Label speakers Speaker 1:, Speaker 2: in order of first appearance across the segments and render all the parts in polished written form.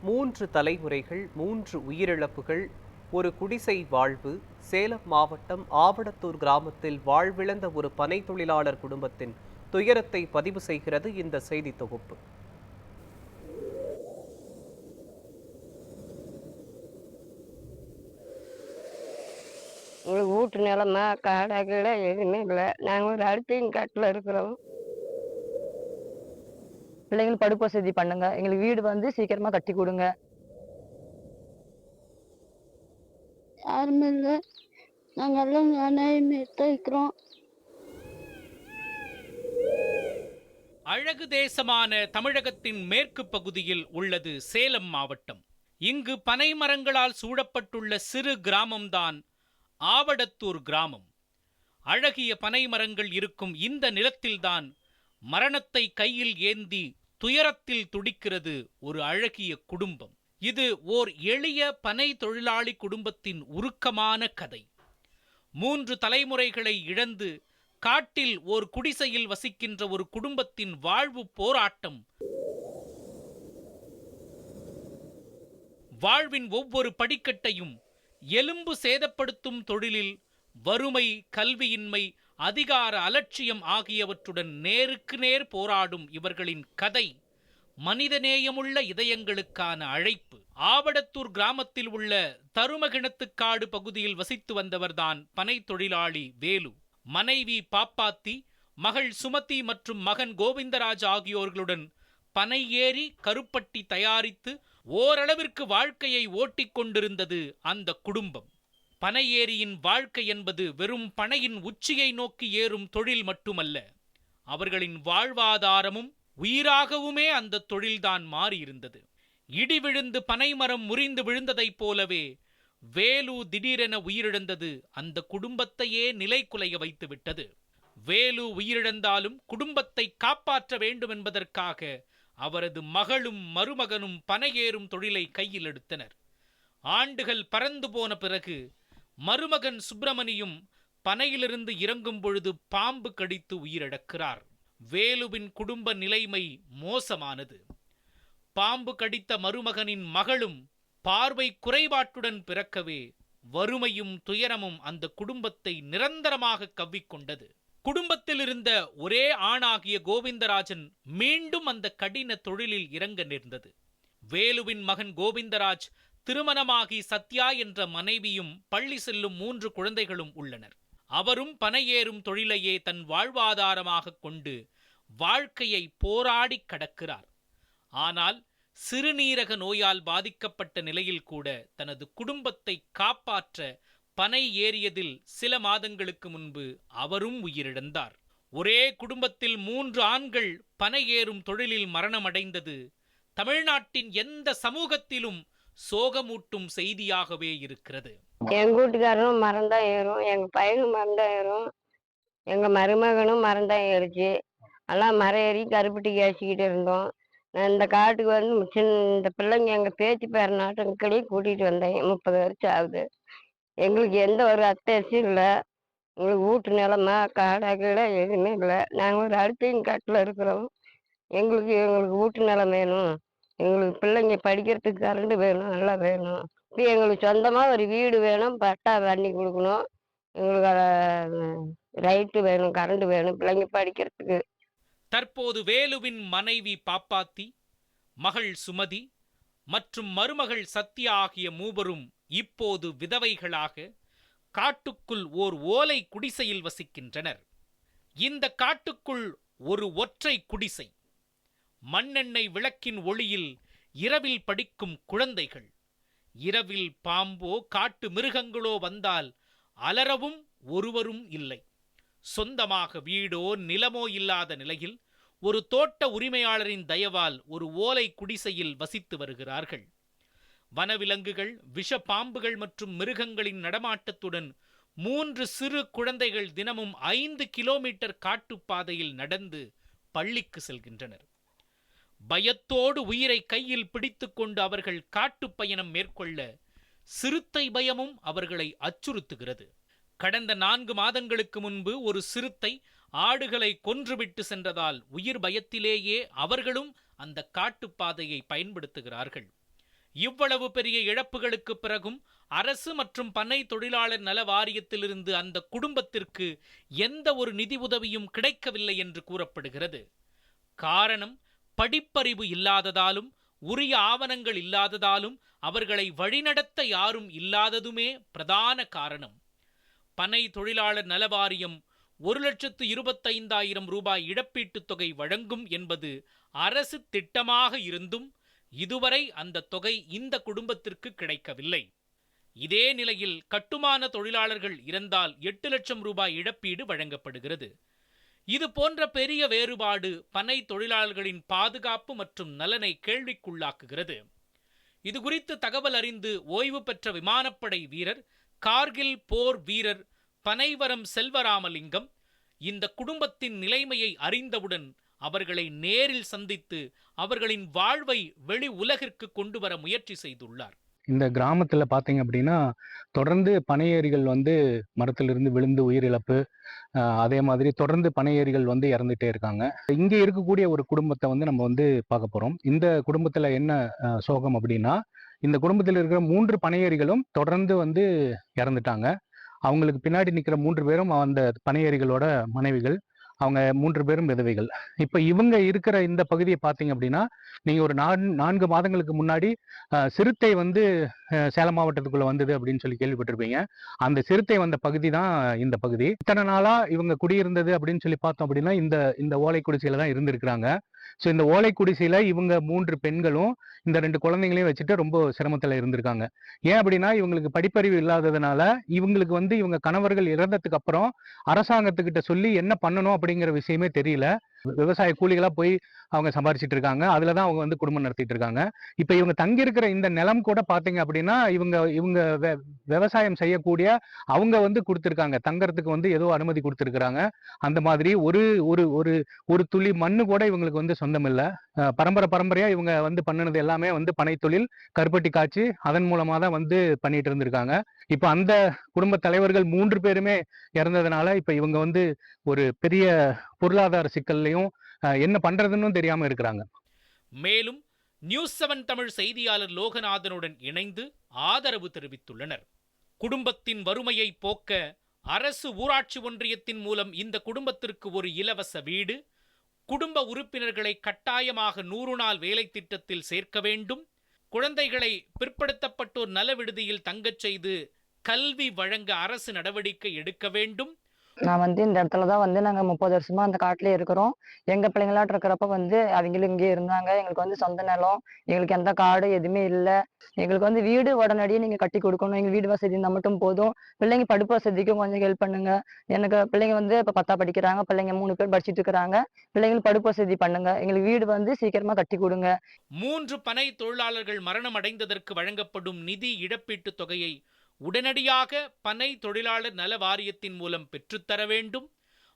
Speaker 1: மூன்று தலைமுறைகள், மூன்று உயிரிழப்புகள், ஒரு குடிசை வாழ்வு. சேலம் மாவட்டம் ஆவடத்தூர் கிராமத்தில் வாழ்விழந்த ஒரு பனை தொழிலாளர் குடும்பத்தின் துயரத்தை பதிவு செய்கிறது இந்த செய்தி தொகுப்பு.
Speaker 2: எங்களுக்கு வீட்டு நிலமை காடா கீழே எதுவுமே இல்லை. நாங்கள் ஒரு அடுப்பையும் கட்டில் இருக்கிறோம்.
Speaker 3: பிள்ளைங்களுக்கு படுப்பு வசதி பண்ணுங்க. எங்களுக்கு வீடு சீக்கிரமா கட்டி கொடுங்க.
Speaker 4: யாருமே இல்லை. நாங்கள் எல்லாம் அநியாயமே இருக்கிறோம்.
Speaker 5: அழகு தேசமான தமிழகத்தின் மேற்கு பகுதியில் உள்ளது சேலம் மாவட்டம். இங்கு பனை மரங்களால் சூழப்பட்டுள்ள சிறு கிராமம்தான் ஆவடத்தூர் கிராமம். அழகிய பனை மரங்கள் இருக்கும் இந்த நிலத்தில்தான் மரணத்தை கையில் ஏந்தி துயரத்தில் துடிக்கிறது ஒரு அழகிய குடும்பம். இது ஓர் எளிய பனை தொழிலாளி குடும்பத்தின் உருக்கமான கதை. 3 தலைமுறைகளை இழந்து காட்டில் ஓர் குடிசையில் வசிக்கின்ற ஒரு குடும்பத்தின் வாழ்வு போராட்டம். வாழ்வின் ஒவ்வொரு படிக்கட்டையும் எலும்பு சேதப்படுத்தும் தொழிலில் வறுமை, கல்வியின்மை, அதிகார அலட்சியம் ஆகியவற்றுடன் நேருக்கு நேர் போராடும் இவர்களின் கதை மனிதநேயமுள்ள இதயங்களுக்கான அழைப்பு. ஆவடத்தூர் கிராமத்தில் உள்ள தருமகிணத்துக்காடு பகுதியில் வசித்து வந்தவர்தான் பனை தொழிலாளி வேலு. மனைவி பாப்பாத்தி, மகள் சுமதி மற்றும் மகன் கோவிந்தராஜ் ஆகியோர்களுடன் பனை ஏறி கருப்பட்டி தயாரித்து ஓரளவிற்கு வாழ்க்கையை ஓட்டிக் கொண்டிருந்தது அந்த குடும்பம். பனை ஏரியின் வாழ்க்கை என்பது வெறும் பனையின் உச்சியை நோக்கி ஏறும் தொழில் மட்டுமல்ல, அவர்களின் வாழ்வாதாரமும் உயிராகவுமே அந்த தொழில்தான் மாறியிருந்தது. இடி விழுந்து பனைமரம் முறிந்து விழுந்ததைப் போலவே வேலு திடீரென உயிரிழந்தது அந்த குடும்பத்தையே நிலைகுலைய வைத்துவிட்டது. வேலு உயிரிழந்தாலும் குடும்பத்தை காப்பாற்ற வேண்டும் என்பதற்காக அவரது மகளும் மருமகனும் பனையேறும் தொழிலை கையில் எடுத்தனர். ஆண்டுகள் பறந்து போன பிறகு மருமகன் சுப்பிரமணியும் பனையிலிருந்து இறங்கும் பொழுது பாம்பு கடித்து உயிரிழக்கிறார். வேலுவின் குடும்ப நிலைமை மோசமானது. பாம்பு கடித்த மருமகனின் மகளும் பார்வை குறைபாட்டுடன் பிறக்கவே வறுமையும் துயரமும் அந்த குடும்பத்தை நிரந்தரமாக கவ்விக்கொண்டது. குடும்பத்தில் இருந்த ஒரே ஆணாகிய கோவிந்தராஜன் மீண்டும் அந்த கடின தொழிலில் இறங்க நேர்ந்தது. வேலுவின் மகன் கோவிந்தராஜ் திருமணமாகி சத்யா என்ற மனைவியும் பள்ளி செல்லும் 3 குழந்தைகளும் உள்ளனர். அவரும் பனையேறும் தொழிலையே தன் வாழ்வாதாரமாக கொண்டு வாழ்க்கையை போராடி கடக்கிறார். ஆனால் சிறுநீரக நோயால் பாதிக்கப்பட்ட நிலையில் கூட தனது குடும்பத்தை காப்பாற்ற பனை ஏறியதில் சில மாதங்களுக்கு முன்பு அவரும் உயிரிழந்தார். ஒரே குடும்பத்தில் 3 ஆண்கள் பனை ஏறும் தொழிலில் மரணமடைந்தது தமிழ்நாட்டின் எந்த சமூகத்திலும் சோகமூட்டும் செய்தியாகவே இருக்கிறது.
Speaker 2: எங்கள் வீட்டுக்காரரும் மரம்தான் ஏறும், எங்கள் பையனும் மரம்தான் ஏறும், எங்கள் மருமகனும் மரம்தான் ஏறிச்சு. எல்லாம் மரம் ஏறி கருப்பட்டி காய்ச்சிக்கிட்டு இருந்தோம். நான் இந்த காட்டுக்கு இந்த பிள்ளைங்க எங்கள் பேச்சு பேர நாட்டுக்களையும் கூட்டிகிட்டு வந்தேன். 30 வருஷம் ஆகுது. எங்களுக்கு எந்த ஒரு அத்தாட்சியும் இல்லை. எங்களுக்கு வீட்டு நிலமை காடா கீழே எதுவுமே இல்லை. நாங்கள் ஒரு அடுப்பையும் கட்டில் இருக்கிறோம். எங்களுக்கு வீட்டு நிலம் வேணும். எங்களுக்கு பிள்ளைங்க படிக்கிறதுக்கு கரண்ட் வேணும், நல்லா வேணும். இப்போ எங்களுக்கு சொந்தமாக ஒரு வீடு வேணும், பட்டா பண்ணி கொடுக்கணும். எங்களுக்கு லைட்டு வேணும், கரண்ட் வேணும் பிள்ளைங்க படிக்கிறதுக்கு.
Speaker 5: தற்போது வேலுவின் மனைவி பாப்பாத்தி, மகள் சுமதி மற்றும் மருமகள் சத்யா ஆகிய மூவரும் இப்போது விதவைகளாக காட்டுக்குள் ஓர் ஓலை குடிசையில் வசிக்கின்றனர். இந்த காட்டுக்குள் ஒரு ஒற்றை குடிசை. மண்ணெண்ணெய் விளக்கின் ஒளியில் இரவில் படிக்கும் குழந்தைகள். இரவில் பாம்போ காட்டு மிருகங்களோ வந்தால் அலறவும் ஒருவரும் இல்லை. சொந்தமாக வீடோ நிலமோ இல்லாத நிலையில் ஒரு தோட்ட உரிமையாளரின் தயவால் ஒரு ஓலை குடிசையில் வசித்து வருகிறார்கள். வனவிலங்குகள், விஷ பாம்புகள் மற்றும் மிருகங்களின் நடமாட்டத்துடன் 3 சிறு குழந்தைகள் தினமும் 5 கிலோமீட்டர் காட்டுப்பாதையில் நடந்து பள்ளிக்கு செல்கின்றனர். பயத்தோடு உயிரை கையில் பிடித்துக்கொண்டு அவர்கள் காட்டுப் பயணம் மேற்கொள்ள சிறுத்தை பயமும் அவர்களை அச்சுறுத்துகிறது. கடந்த 4 மாதங்களுக்கு முன்பு ஒரு சிறுத்தை ஆடுகளை கொன்றுவிட்டு சென்றதால் உயிர் பயத்திலேயே அவர்களும் அந்த காட்டுப்பாதையை பயன்படுத்துகிறார்கள். இவ்வளவு பெரிய இழப்புகளுக்கு பிறகும் அரசு மற்றும் பண்ணை தொழிலாளர் நல வாரியத்திலிருந்து அந்த குடும்பத்திற்கு எந்த ஒரு நிதி உதவியும் கிடைக்கவில்லை என்று கூறப்படுகிறது. காரணம், படிப்பறிவு இல்லாததாலும் உரிய ஆவணங்கள் இல்லாததாலும் அவர்களை வழிநடத்த யாரும் இல்லாததுமே பிரதான காரணம். பண்ணை தொழிலாளர் நல வாரியம் 1,25,000 ரூபாய் இழப்பீட்டுத் தொகை வழங்கும் என்பது அரசு திட்டமாக இருந்தும் இதுவரை அந்த தொகை இந்த குடும்பத்திற்கு கிடைக்கவில்லை. இதே நிலையில் கட்டுமான தொழிலாளர்கள் இறந்தால் 8 லட்சம் ரூபாய் இழப்பீடு வழங்கப்படுகிறது. இது போன்ற பெரிய வேறுபாடு பண்ணை தொழிலாளர்களின் பாதுகாப்பு மற்றும் நலனை கேள்விக்குள்ளாக்குகிறது. இது குறித்து தகவல் அறிந்து ஓய்வு பெற்ற விமானப்படை வீரர், கார்கில் போர் வீரர் பனைவரம் செல்வராமலிங்கம் இந்த குடும்பத்தின் நிலைமையை அறிந்தவுடன் அவர்களை நேரில் சந்தித்து அவர்களின் வாழ்வை வெளி உலகிற்கு கொண்டு வர முயற்சி செய்துள்ளார்.
Speaker 6: இந்த கிராமத்துல பாத்தீங்க அப்படின்னா தொடர்ந்து பனையேறிகள் மரத்திலிருந்து விழுந்து உயிரிழப்பு, அதே மாதிரி தொடர்ந்து பனையேறிகள் இறந்துட்டே இருக்காங்க. இங்க இருக்கக்கூடிய ஒரு குடும்பத்தை நம்ம பார்க்க போறோம். இந்த குடும்பத்துல என்ன சோகம் அப்படின்னா, இந்த குடும்பத்தில் இருக்கிற 3 பனையேறிகளும் தொடர்ந்து இறந்துட்டாங்க. அவங்களுக்கு பின்னாடி நிற்கிற 3 பேரும் அந்த பனையேறிகளோட மனைவிகள். அவங்க 3 பேரும் விதவைகள். இப்ப இவங்க இருக்கிற இந்த பகுதியை பார்த்தீங்க அப்படின்னா, நீங்க ஒரு 4 மாதங்களுக்கு முன்னாடி சிறுத்தை சேலம் மாவட்டத்துக்குள்ள வந்தது அப்படின்னு சொல்லி கேள்விப்பட்டிருப்பீங்க. அந்த சிறுத்தை வந்த பகுதி தான் இந்த பகுதி. இத்தனை நாளா இவங்க குடியிருந்தது அப்படின்னு சொல்லி பார்த்தோம் அப்படின்னா இந்த ஓலை குடிசையில தான் இருந்திருக்கிறாங்க. ஸோ இந்த ஓலை குடிசையில இவங்க 3 பெண்களும் இந்த 2 குழந்தைங்களையும் வச்சுட்டு ரொம்ப சிரமத்துல இருந்திருக்காங்க. ஏன் அப்படின்னா, இவங்களுக்கு படிப்பறிவு இல்லாததுனால இவங்களுக்கு இவங்க கணவர்கள் இறந்ததுக்கு அப்புறம் அரசாங்கத்துக்கிட்ட சொல்லி என்ன பண்ணணும் அப்படிங்கிற விஷயமே தெரியல. விவசாய கூலிகளா போய் அவங்க சம்பாரிச்சிட்டு இருக்காங்க. அதுலதான் அவங்க குடும்பம் நடத்திட்டு இருக்காங்க. இப்ப இவங்க தங்கி இருக்கிற இந்த நிலம் கூட பாத்தீங்க அப்படின்னா, இவங்க விவசாயம் செய்யக்கூடிய அவங்க கொடுத்திருக்காங்க. தங்கறதுக்கு ஏதோ அனுமதி கொடுத்திருக்கிறாங்க. அந்த மாதிரி ஒரு துளி மண்ணு கூட இவங்களுக்கு சொந்தம் இல்ல. பரம்பரையா இவங்க பண்ணினது எல்லாமே பனை தொழில், கருப்பட்டி காய்ச்சி அதன் மூலமா தான் பண்ணிட்டு இருந்திருக்காங்க. இப்ப அந்த குடும்ப தலைவர்கள் 3 பேருமே இறந்ததுனால இப்ப இவங்க ஒரு பெரிய பொருளாதார சிக்கல்லையும் என்ன பண்றதுன்னு தெரியாம இருக்கிறாங்க.
Speaker 5: மேலும் நியூஸ் 7 தமிழ் செய்தியாளர் லோகநாதனுடன் இணைந்து ஆதரவு தெரிவித்துள்ளனர். குடும்பத்தின் வறுமையை போக்க அரசு ஊராட்சி ஒன்றியத்தின் மூலம் இந்த குடும்பத்திற்கு ஒரு இலவச வீடு, குடும்ப உறுப்பினர்களை கட்டாயமாக 100 நாள் வேலை திட்டத்தில் சேர்க்க வேண்டும், குழந்தைகளை பிற்படுத்தப்பட்டோர் நல விடுதியில் தங்கச் செய்து கல்வி வழங்க அரசு நடவடிக்கை எடுக்க வேண்டும்.
Speaker 3: நான் இந்த இடத்துல தான் நாங்க 30 வருஷமா அந்த காட்டுல இருக்கிறோம். எங்க பிள்ளைங்களாட்டு இருக்கிறப்ப அவங்களும் இங்கே இருந்தாங்க. எங்களுக்கு சொந்த நிலம், எங்களுக்கு எந்த காடு எதுவுமே இல்லை. எங்களுக்கு வீடு உடனடியே நீங்க கட்டி கொடுக்கணும். எங்க வீடு வசதி இருந்தா மட்டும் போதும். பிள்ளைங்க படிப்பு வசதிக்கும் கொஞ்சம் ஹெல்ப் பண்ணுங்க. எனக்கு பிள்ளைங்க இப்ப 10ஆம் படிக்கிறாங்க. பிள்ளைங்க 3 பேர் படிச்சுட்டு இருக்கிறாங்க. பிள்ளைங்களுக்கு படிப்பு வசதி பண்ணுங்க. எங்களுக்கு வீடு சீக்கிரமா கட்டி கொடுங்க.
Speaker 5: 3 பனை தொழிலாளர்கள் மரணம் அடைந்ததற்கு வழங்கப்படும் நிதி இழப்பீட்டுத் தொகையை உடனடியாக பனை தொழிலாளர் நல வாரியத்தின் மூலம் பெற்றுத்தர வேண்டும்.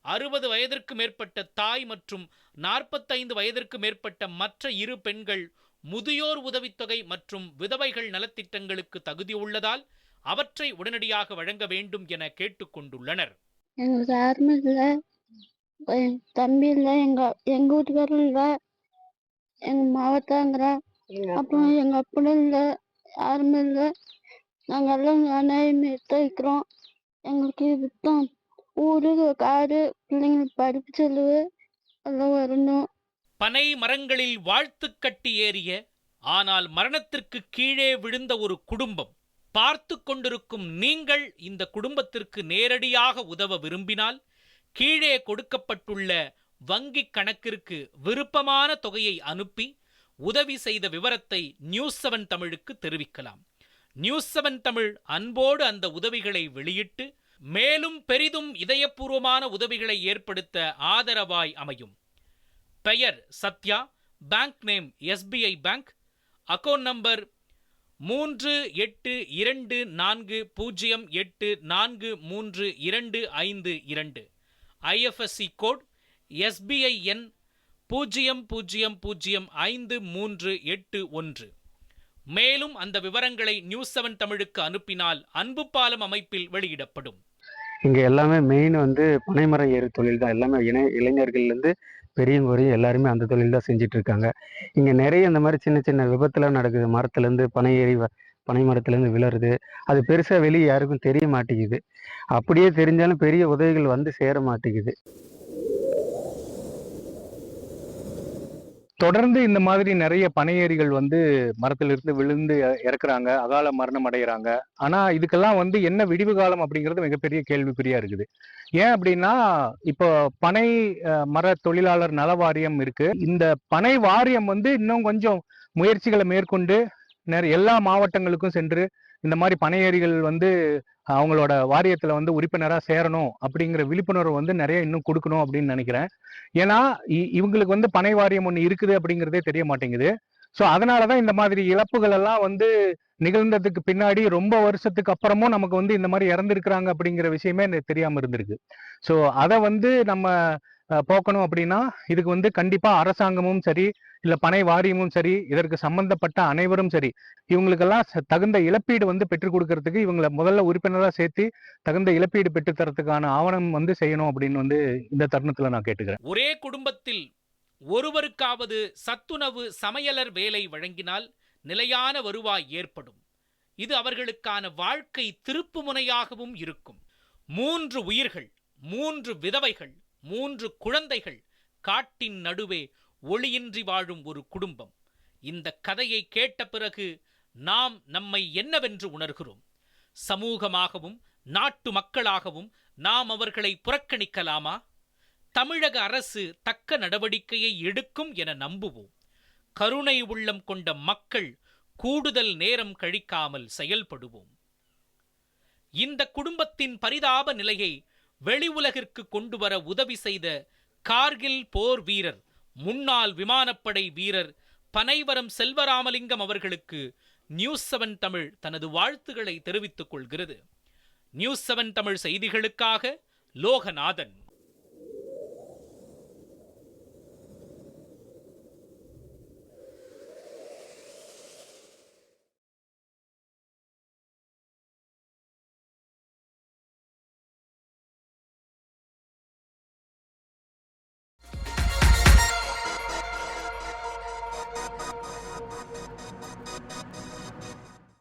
Speaker 5: 60 வயதிற்கு மேற்பட்ட தாய் மற்றும் 45 வயதிற்கு மேற்பட்ட மற்ற 2 பெண்கள் முதியோர் உதவித்தொகை மற்றும் விதவைகள் நலத்திட்டங்களுக்கு தகுதி உள்ளதால் அவற்றை உடனடியாக வழங்க வேண்டும் என கேட்டுக்கொண்டுள்ளனர்.
Speaker 4: எங்களுக்கு யாருமே இல்லை, தம்பி இல்லை, எங்க வீட்டுக்காரரும் இல்லை, எங்க மாவத்தாங்கிற, அப்புறம் எங்க அப்பனும் இல்லை, யாருமே இல்லை. நாங்க எல்லாம் அநியாயமே இருக்கிறோம். எங்களுக்கு வித்தம் ஊரு காடு, பிள்ளைங்களுக்கு படிப்பு செலவு எல்லாம் வரணும்.
Speaker 5: பனை மரங்களில் வாழ்த்து கட்டி ஏறிய ஆனால் மரணத்திற்கு கீழே விழுந்த ஒரு குடும்பம். பார்த்து கொண்டிருக்கும் நீங்கள் இந்த குடும்பத்திற்கு நேரடியாக உதவ விரும்பினால் கீழே கொடுக்கப்பட்டுள்ள வங்கி கணக்கிற்கு விருப்பமான தொகையை அனுப்பி உதவி செய்த விவரத்தை நியூஸ் 7 தமிழுக்கு தெரிவிக்கலாம். நியூஸ் 7 தமிழ் அன்போடு அந்த உதவிகளை வெளியிட்டு மேலும் பெரிதும் இதயபூர்வமான உதவிகளை ஏற்படுத்த ஆதரவாய் அமையும். பெயர் Sathya, bank name SBI bank, account number 3824084322, IFSC code SBI எண் 00053881. மேலும் அந்த விவரங்களை நியூஸ் 7 தமிழுக்கு அனுப்பினால் அன்பு பாலம் அமைப்பில் வெளியிடப்படும்.
Speaker 6: இங்க எல்லாமே மெயின் பனைமரம் ஏறு தொழில் தான். எல்லாமே இளைஞர்கள்ல இருந்து
Speaker 7: பெரியவங்க வரையும் எல்லாருமே அந்த தொழில் தான் செஞ்சுட்டு இருக்காங்க. இங்கே நிறைய இந்த மாதிரி சின்ன சின்ன விபத்துலாம் நடக்குது. மரத்துலேருந்து பனை ஏறி பனை மரத்துலேருந்து விழுறது. அது பெருசாக வெளியே யாருக்கும் தெரிய மாட்டேங்குது. அப்படியே தெரிஞ்சாலும் பெரிய உதவிகள் வந்து சேர மாட்டேங்குது.
Speaker 6: தொடர்ந்து இந்த மாதிரி நிறைய பனையேறிகள் வந்து மரத்திலிருந்து விழுந்து இறக்குறாங்க, அகால மரணம் அடைகிறாங்க. ஆனா இதுக்கெல்லாம் வந்து என்ன விடிவு காலம் அப்படிங்கிறது மிகப்பெரிய கேள்விக்குறியா இருக்குது. ஏன் அப்படின்னா, இப்போ பனை மர தொழிலாளர் நல வாரியம் இருக்கு. இந்த பனை வாரியம் வந்து இன்னும் கொஞ்சம் முயற்சிகளை மேற்கொண்டு எல்லா மாவட்டங்களுக்கும் சென்று இந்த மாதிரி பனையேறிகள் வந்து அவங்களோட வாரியத்துல வந்து உறுப்பினரா சேரணும் அப்படிங்கிற விழிப்புணர்வு வந்து நிறைய இன்னும் கொடுக்கணும் அப்படின்னு நினைக்கிறேன். ஏன்னா இவங்களுக்கு வந்து பனை வாரியம் ஒண்ணு இருக்குது அப்படிங்கிறதே தெரிய மாட்டேங்குது. ஸோ அதனாலதான் இந்த மாதிரி இழப்புகள் எல்லாம் வந்து நிகழ்ந்ததுக்கு பின்னாடி ரொம்ப வருஷத்துக்கு அப்புறமும் நமக்கு வந்து இந்த மாதிரி இறந்துருக்கிறாங்க அப்படிங்கிற விஷயமே தெரியாம இருந்திருக்கு. ஸோ அதை வந்து நம்ம போக்கணும் அப்படின்னா இதுக்கு வந்து கண்டிப்பா அரசாங்கமும் சரி, இல்ல பனை வாரியமும் சரி, இதற்கு சம்பந்தப்பட்ட அனைவரும் சரி, இவங்களுக்கெல்லாம் தகுந்த இழப்பீடு வந்து பெற்றுக் கொடுக்கறதுக்கு இவங்களை முதல்ல உறுப்பினரா சேர்த்து தகுந்த இழப்பீடு பெற்றுத் தரத்துக்கான ஆவணம் வந்து செய்யணும் அப்படின்னு வந்து இந்த தருணத்துல நான் கேட்டுக்கிறேன்.
Speaker 5: ஒரே குடும்பத்தில் ஒருவருக்காவது சத்துணவு சமையலர் வேலை வழங்கினால் நிலையான வருவாய் ஏற்படும். இது அவர்களுக்கான வாழ்க்கை திருப்பு முனையாகவும் இருக்கும். 3 உயிர்கள், 3 விதவைகள், 3 குழந்தைகள், காட்டின் நடுவே ஒளியின்றி வாழும் ஒரு குடும்பம். இந்த கதையை கேட்ட பிறகு நாம் நம்மை என்னவென்று உணர்கிறோம்? சமூகமாகவும் நாட்டு மக்களாகவும் நாம் அவர்களை புறக்கணிக்கலாமா? தமிழக அரசு தக்க நடவடிக்கையை எடுக்கும் என நம்புவோம். கருணை உள்ளம் கொண்ட மக்கள் கூடுதல் நேரம் கழிக்காமல் செயல்படுவோம். இந்த குடும்பத்தின் பரிதாப நிலையை வெளி உலகிற்கு கொண்டு வர உதவி செய்த கார்கில் போர் வீரர், முன்னாள் விமானப்படை வீரர் பனைவரம் செல்வராமலிங்கம் அவர்களுக்கு நியூஸ் 7 தமிழ் தனது வாழ்த்துக்களை தெரிவித்துக் கொள்கிறது. நியூஸ் 7 தமிழ் செய்திகளுக்காக லோகநாதன்.